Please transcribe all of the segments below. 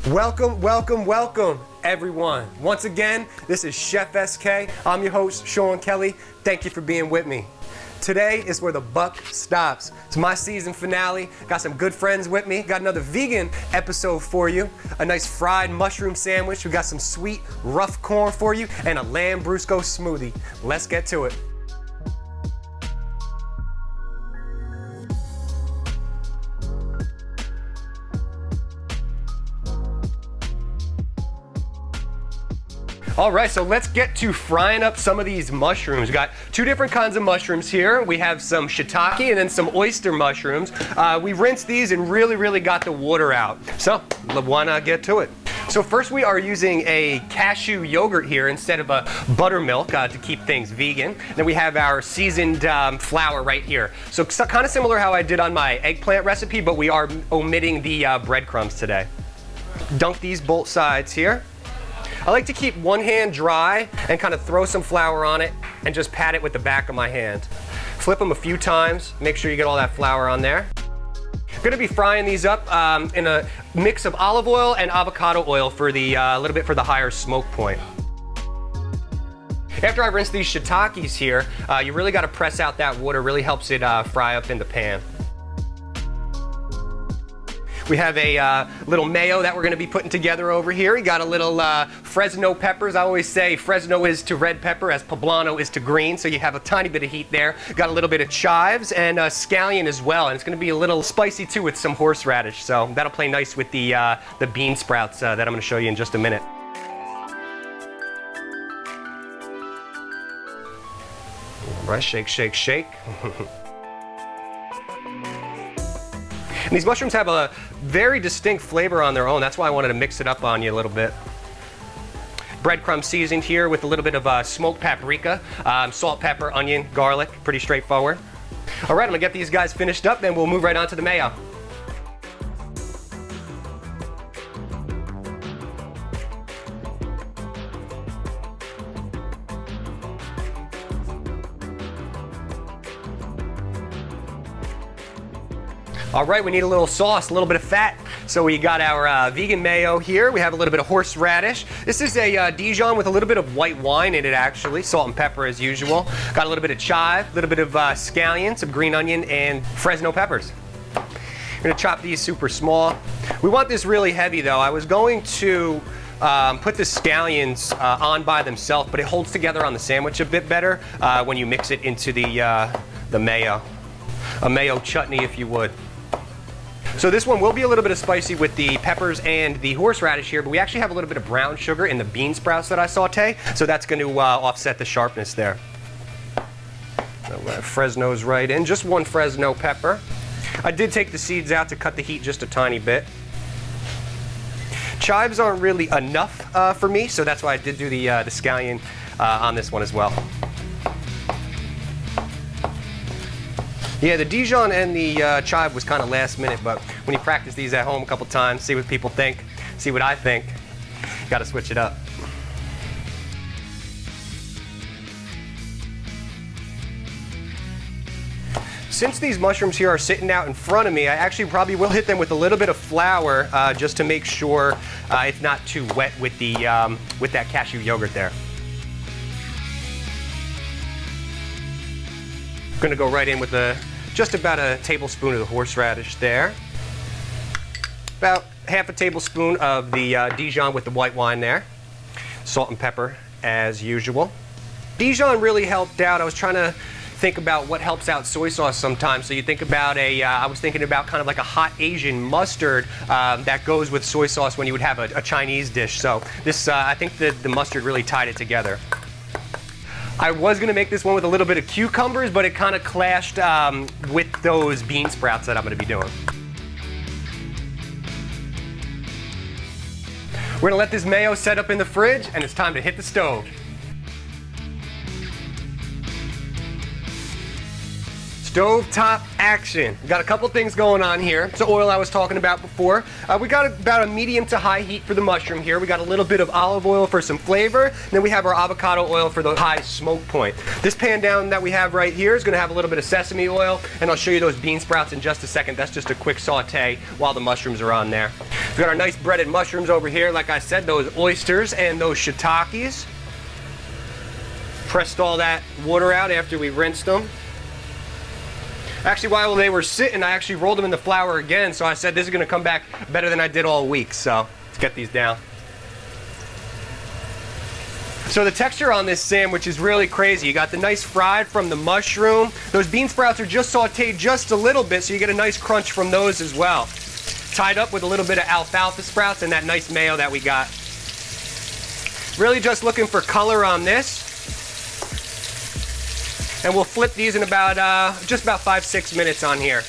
Welcome, welcome, welcome, everyone. Once again, this is Chef SK. I'm your host, Sean Kelly. Thank you for being with me. Today is where the buck stops. It's my season finale. Got some good friends with me. Got another vegan episode for you. A nice fried mushroom sandwich. We got some sweet rough corn for you and a lambrusco smoothie. Let's get to it. All right, so let's get to frying up some of these mushrooms. We got two different kinds of mushrooms here. We have some shiitake and then some oyster mushrooms. We rinsed these and really got the water out. So why not get to it? So first we are using a cashew yogurt here instead of a buttermilk to keep things vegan. Then we have our seasoned flour right here. So kind of similar how I did on my eggplant recipe, but we are omitting the breadcrumbs today. Dunk these both sides here. I like to keep one hand dry and kind of throw some flour on it and just pat it with the back of my hand. Flip them a few times, make sure you get all that flour on there. I'm gonna be frying these up in a mix of olive oil and avocado oil for the little bit for the higher smoke point. After I rinse these shiitakes here, you really gotta press out that water, really helps it fry up in the pan. We have a little mayo that we're going to be putting together over here. We got a little Fresno peppers. I always say Fresno is to red pepper as poblano is to green, so you have a tiny bit of heat there. Got a little bit of chives and scallion as well, and it's going to be a little spicy too with some horseradish, so that'll play nice with the bean sprouts that I'm going to show you in just a minute. All right, shake, shake, shake. And these mushrooms have a very distinct flavor on their own. That's why I wanted to mix it up on you a little bit. Breadcrumb seasoned here with a little bit of smoked paprika, salt, pepper, onion, garlic. Pretty straightforward. All right, I'm gonna get these guys finished up, then we'll move right on to the mayo. All right, we need a little sauce, a little bit of fat. So we got our vegan mayo here. We have a little bit of horseradish. This is a Dijon with a little bit of white wine in it actually, salt and pepper as usual. Got a little bit of chive, a little bit of scallion, some green onion, and Fresno peppers. I'm gonna chop these super small. We want this really heavy though. I was going to put the scallions on by themselves, but it holds together on the sandwich a bit better when you mix it into the mayo. A mayo chutney if you would. So this one will be a little bit of spicy with the peppers and the horseradish here, but we actually have a little bit of brown sugar in the bean sprouts that I saute, so that's going to offset the sharpness there. So Fresno's right in, just one Fresno pepper. I did take the seeds out to cut the heat just a tiny bit. Chives aren't really enough for me, so that's why I did do the scallion on this one as well. Yeah, the Dijon and the chive was kind of last minute, but when you practice these at home a couple times, see what people think, see what I think, got to switch it up. Since these mushrooms here are sitting out in front of me, I actually probably will hit them with a little bit of flour just to make sure it's not too wet with that cashew yogurt there. I'm gonna go right in with just about a tablespoon of the horseradish there. About half a tablespoon of the Dijon with the white wine there. Salt and pepper as usual. Dijon really helped out. I was trying to think about what helps out soy sauce sometimes. So you think about I was thinking about kind of like a hot Asian mustard that goes with soy sauce when you would have a Chinese dish. So this, I think the mustard really tied it together. I was going to make this one with a little bit of cucumbers, but it kind of clashed with those bean sprouts that I'm going to be doing. We're going to let this mayo set up in the fridge, and it's time to hit the stove. stovetop action. We got a couple things going on here. It's the oil I was talking about before. We got about a medium to high heat for the mushroom here. We got a little bit of olive oil for some flavor. And then we have our avocado oil for the high smoke point. This pan down that we have right here is going to have a little bit of sesame oil, and I'll show you those bean sprouts in just a second. That's just a quick saute while the mushrooms are on there. We've got our nice breaded mushrooms over here. Like I said, those oysters and those shiitakes. Pressed all that water out after we rinsed them. Actually, while they were sitting, I actually rolled them in the flour again, so I said this is going to come back better than I did all week. So let's get these down. So the texture on this sandwich is really crazy. You got the nice fried from the mushroom. Those bean sprouts are just sauteed just a little bit, so you get a nice crunch from those as well. Tied up with a little bit of alfalfa sprouts and that nice mayo that we got. Really just looking for color on this. And we'll flip these in about just about 5-6 minutes on here.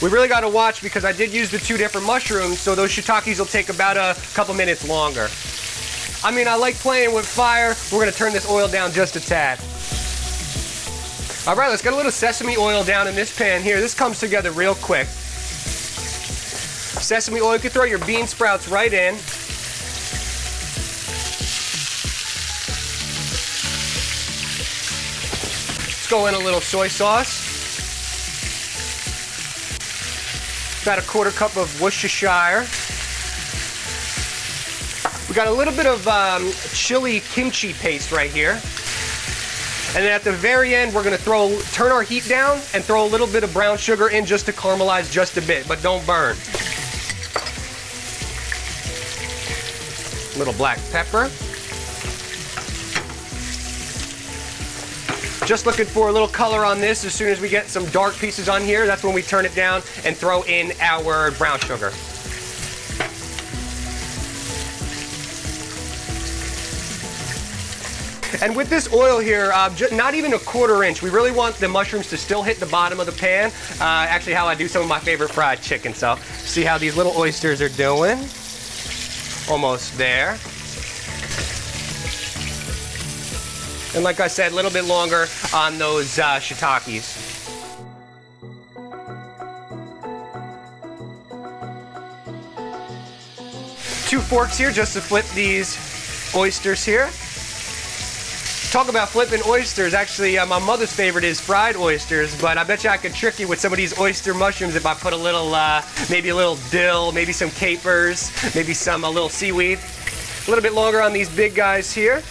We really got to watch because I did use the 2 different mushrooms, so those shiitakes will take about a couple minutes longer. I mean, I like playing with fire. We're going to turn this oil down just a tad. All right, let's get a little sesame oil down in this pan here. This comes together real quick. Sesame oil, you can throw your bean sprouts right in. Let's go in a little soy sauce. About a 1/4 cup of Worcestershire. We got a little bit of chili kimchi paste right here. And then at the very end, we're gonna turn our heat down and throw a little bit of brown sugar in just to caramelize just a bit, but don't burn. A little black pepper. Just looking for a little color on this. As soon as we get some dark pieces on here, that's when we turn it down and throw in our brown sugar. And with this oil here, not even a 1/4 inch. We really want the mushrooms to still hit the bottom of the pan. Actually, how I do some of my favorite fried chicken. So, see how these little oysters are doing? Almost there. And like I said, a little bit longer on those shiitakes. Two forks here just to flip these oysters here. Talk about flipping oysters. Actually, my mother's favorite is fried oysters, but I bet you I could trick you with some of these oyster mushrooms if I put a little, maybe a little dill, maybe some capers, maybe a little seaweed. A little bit longer on these big guys here.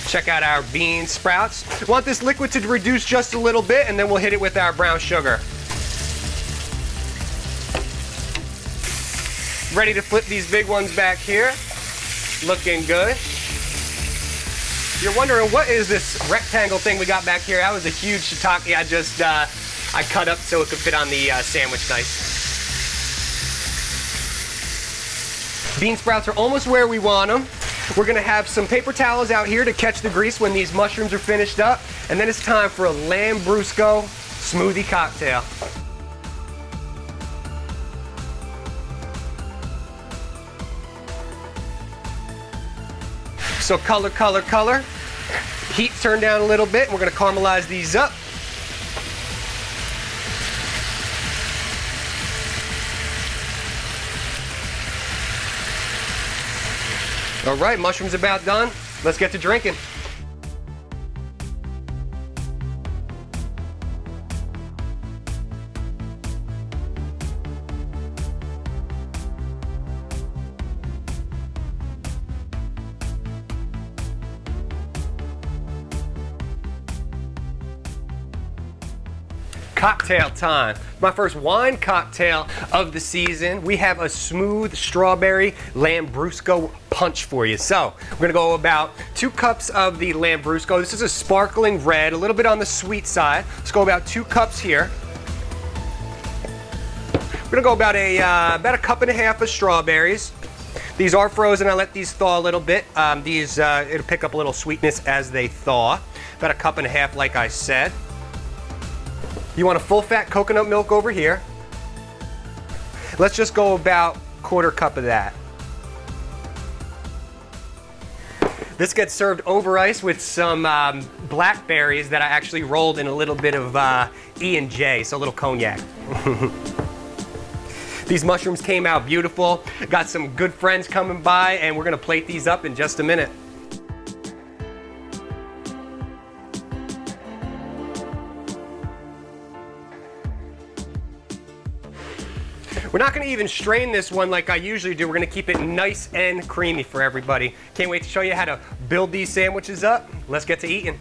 Check out our bean sprouts. Want this liquid to reduce just a little bit, and then we'll hit it with our brown sugar. Ready to flip these big ones back here. Looking good. You're wondering, what is this rectangle thing we got back here? That was a huge shiitake I cut up so it could fit on the sandwich nice. Bean sprouts are almost where we want them. We're gonna have some paper towels out here to catch the grease when these mushrooms are finished up. And then it's time for a lambrusco smoothie cocktail. So color, color, color. Heat turned down a little bit. We're gonna caramelize these up. All right, mushrooms about done. Let's get to drinking. Cocktail time. My first wine cocktail of the season. We have a smooth strawberry lambrusco punch for you. So we're gonna go about 2 cups of the lambrusco. This is a sparkling red, a little bit on the sweet side. Let's go about 2 cups here. We're gonna go about a 1.5 cups of strawberries. These are frozen. I let these thaw a little bit. It'll pick up a little sweetness as they thaw. About 1.5 cups, like I said. You want a full fat coconut milk over here. Let's just go about 1/4 cup of that. This gets served over ice with some blackberries that I actually rolled in a little bit of E&J, so a little cognac. These mushrooms came out beautiful. Got some good friends coming by, and we're gonna plate these up in just a minute. We're not gonna even strain this one like I usually do. We're gonna keep it nice and creamy for everybody. Can't wait to show you how to build these sandwiches up. Let's get to eating.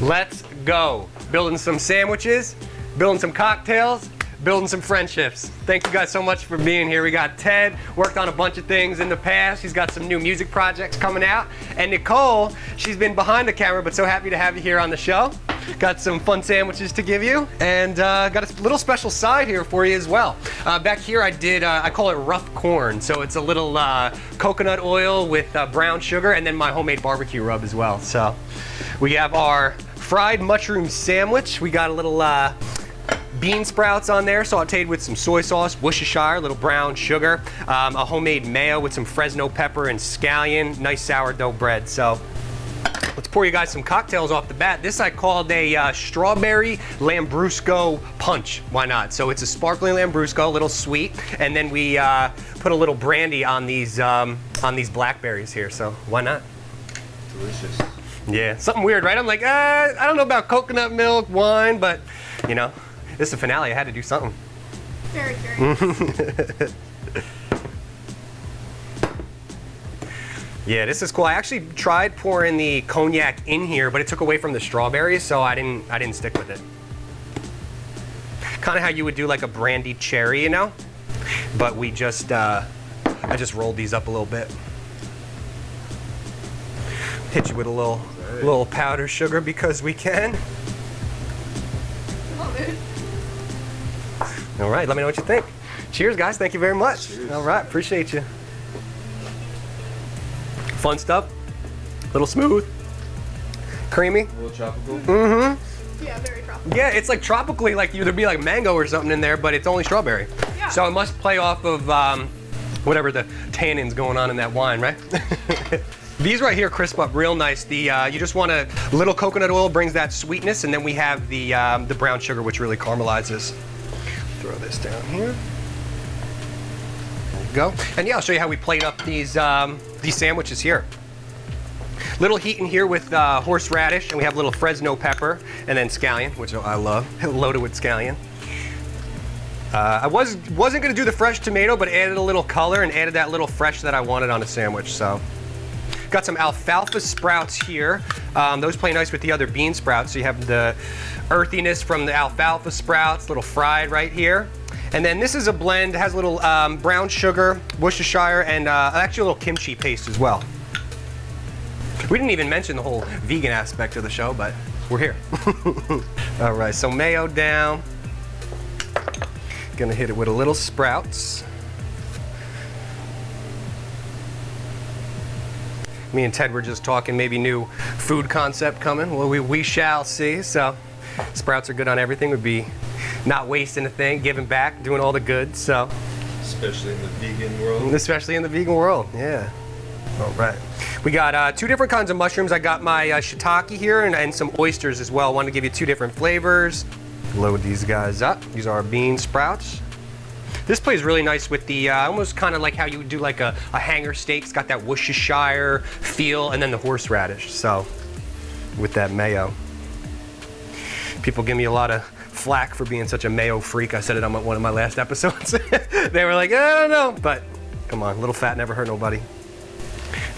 Let's go. Building some sandwiches, building some cocktails, building some friendships. Thank you guys so much for being here. We got Ted, worked on a bunch of things in the past. He's got some new music projects coming out. And Nicole, she's been behind the camera, but so happy to have you here on the show. Got some fun sandwiches to give you, and got a little special side here for you as well. Back here I call it rough corn. So it's a little coconut oil with brown sugar, and then my homemade barbecue rub as well. So we have our fried mushroom sandwich. We got a little bean sprouts on there, sauteed with some soy sauce, Worcestershire, a little brown sugar, a homemade mayo with some Fresno pepper and scallion, nice sourdough bread. So let's pour you guys some cocktails off the bat. This I called a strawberry lambrusco punch. Why not? So it's a sparkling lambrusco, a little sweet, and then we put a little brandy on these blackberries here. So why not? Delicious. Yeah, something weird, right? I'm like, I don't know about coconut milk, wine, but you know, this is the finale. I had to do something. Very curious. Yeah, this is cool. I actually tried pouring the cognac in here, but it took away from the strawberries, so I didn't stick with it. Kind of how you would do like a brandied cherry, you know? But we just, I just rolled these up a little bit. Hit you with a little powdered sugar because we can. Love it. All right, let me know what you think. Cheers, guys. Thank you very much. Cheers. All right, appreciate you. Fun stuff. Little smooth. Creamy. A little tropical. Mm-hmm. Yeah, very tropical. Yeah, it's like tropically, like there'd be like mango or something in there, but it's only strawberry. Yeah. So it must play off of whatever the tannins going on in that wine, right? These right here crisp up real nice. You just want a little coconut oil, brings that sweetness, and then we have the brown sugar, which really caramelizes. Throw this down here. There you go. And yeah, I'll show you how we plate up these sandwiches here. Little heat in here with horseradish, and we have a little Fresno pepper, and then scallion, which I love, loaded with scallion. I wasn't gonna do the fresh tomato, but added a little color and added that little fresh that I wanted on a sandwich, so. Got some alfalfa sprouts here. Those play nice with the other bean sprouts. So you have the earthiness from the alfalfa sprouts, a little fried right here. And then this is a blend, has a little brown sugar, Worcestershire, and actually a little kimchi paste as well. We didn't even mention the whole vegan aspect of the show, but we're here. All right, so mayo down. Gonna hit it with a little sprouts. Me and Ted were just talking, maybe new food concept coming. Well, we shall see. So sprouts are good on everything. Would be not wasting a thing, giving back, doing all the good. So Especially in the vegan world. especially in the vegan world, yeah. All right. We got two different kinds of mushrooms. I got my shiitake here and some oysters as well. Wanted to give you two different flavors. Load these guys up. These are our bean sprouts. This plays really nice with the, almost kind of like how you would do like a hanger steak. It's got that Worcestershire feel, and then the horseradish. So, with that mayo. People give me a lot of flack for being such a mayo freak. I said it on one of my last episodes. They were like, I don't know. But, come on, a little fat never hurt nobody.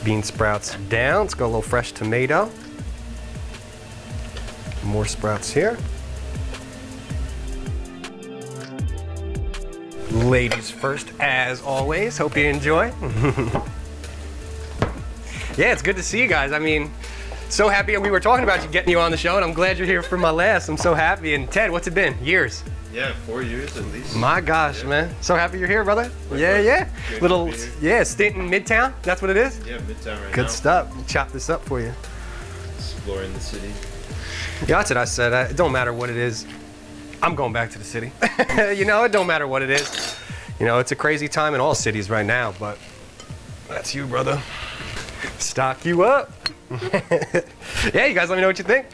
Bean sprouts down. Let's go a little fresh tomato. More sprouts here. Ladies first, as always. Hope you enjoy. Yeah, it's good to see you guys. I mean, So happy. We were talking about getting you on the show, and I'm glad you're here for my last. I'm so happy. And Ted, what's it been? Years? Yeah, 4 years at least. My gosh, Yeah. man. So happy you're here, brother. Likewise. Yeah. Great Little, to be here. yeah, stint in Midtown. That's what it is? Yeah, Midtown right now. Good stuff. Chop this up for you. Exploring the city. Yeah, that's what I said. It don't matter what it is. I'm going back to the city. You know, it don't matter what it is. You know, it's a crazy time in all cities right now, but that's you, brother. Stock you up. Yeah, you guys let me know what you think.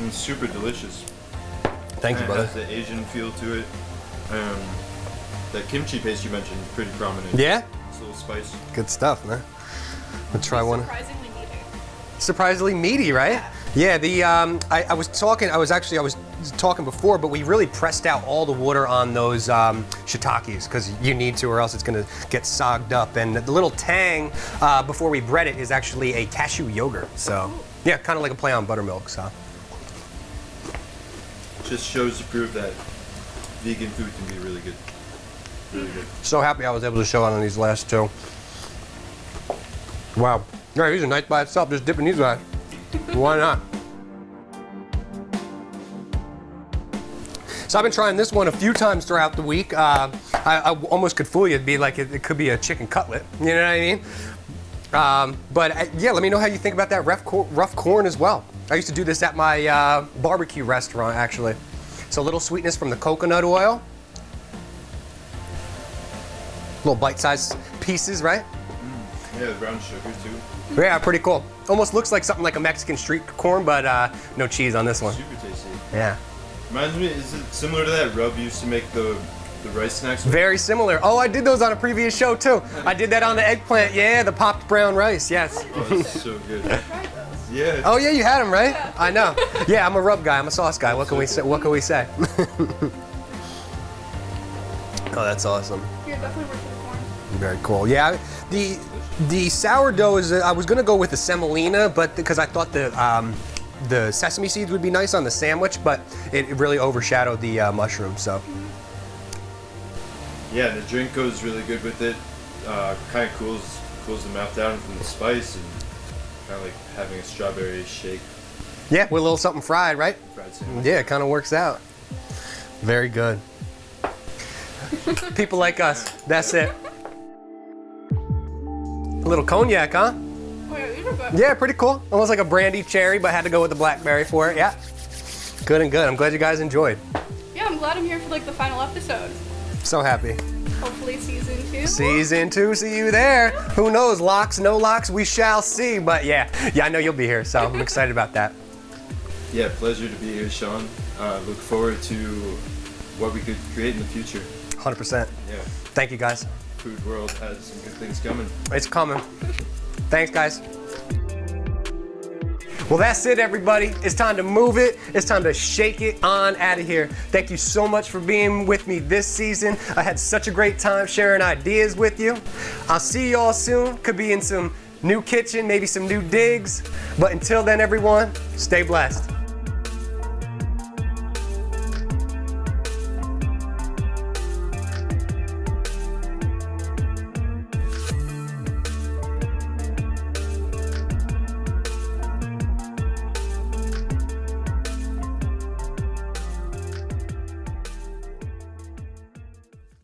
It's super delicious. Thank you, It brother. has the Asian feel to it. That kimchi paste you mentioned is pretty prominent. Yeah? It's a little spice. Good stuff, man. We'll try one. Surprisingly meaty. Surprisingly meaty, right? Yeah, I was talking before, but we really pressed out all the water on those shiitakes because you need to, or else it's gonna get sogged up. And the little tang before we bread it is actually a cashew yogurt. So yeah, kind of like a play on buttermilk. So Just shows to prove that vegan food can be really good. Really good. so happy I was able to show out on these last two. Wow. Yeah, these are nice by itself. Just dipping these guys. Why not? So I've been trying this one a few times throughout the week. I almost could fool you. It'd be like it could be a chicken cutlet. You know what I mean? Yeah, let me know how you think about that rough corn as well. I used to do this at my barbecue restaurant, actually. So a little sweetness from the coconut oil. Little bite-sized pieces, right? Yeah, the brown sugar too. Yeah, pretty cool. Almost looks like something like a Mexican street corn, but no cheese on this one. Super tasty. Yeah. Reminds me, is it similar to that rub you used to make the rice snacks with? Very similar. Oh, I did those on a previous show too. I did that on the eggplant. Yeah, the popped brown rice. Yes. Oh, that's so good. Tried those. Yeah. Oh yeah, you had them, right? I know. Yeah, I'm a rub guy. I'm a sauce guy. What can we say? What can we say? Oh, that's awesome. You're definitely worth the corn. Very cool. Yeah, the sourdough is. I was gonna go with the semolina, but because I thought the sesame seeds would be nice on the sandwich, but it really overshadowed the mushroom. So Yeah, the drink goes really good with it. Kind of cools the mouth down from the spice, and kind of like having a strawberry shake. yeah, with a little something fried, right? Fried sandwich. Yeah, it kind of works out. Very good. People like us. That's it. A little cognac, huh? Oh yeah, these are good. Yeah, pretty cool. Almost like a brandy cherry, but had to go with the blackberry for it. Yeah. Good and good. I'm glad you guys enjoyed. Yeah, I'm glad I'm here for like the final episode. So happy. Hopefully season 2. Season 2, see you there. Who knows? Locks, no locks, we shall see. But yeah, I know you'll be here, so I'm excited about that. Yeah, pleasure to be here, Sean. Look forward to what we could create in the future. 100%. Yeah, Thank you, guys. food world has some good things coming. It's coming. Thanks, guys. Well, that's it, everybody. It's time to move it. It's time to shake it on out of here. Thank you so much for being with me this season. I had such a great time sharing ideas with you. I'll see y'all soon. Could be in some new kitchen, maybe some new digs. But until then, everyone, stay blessed.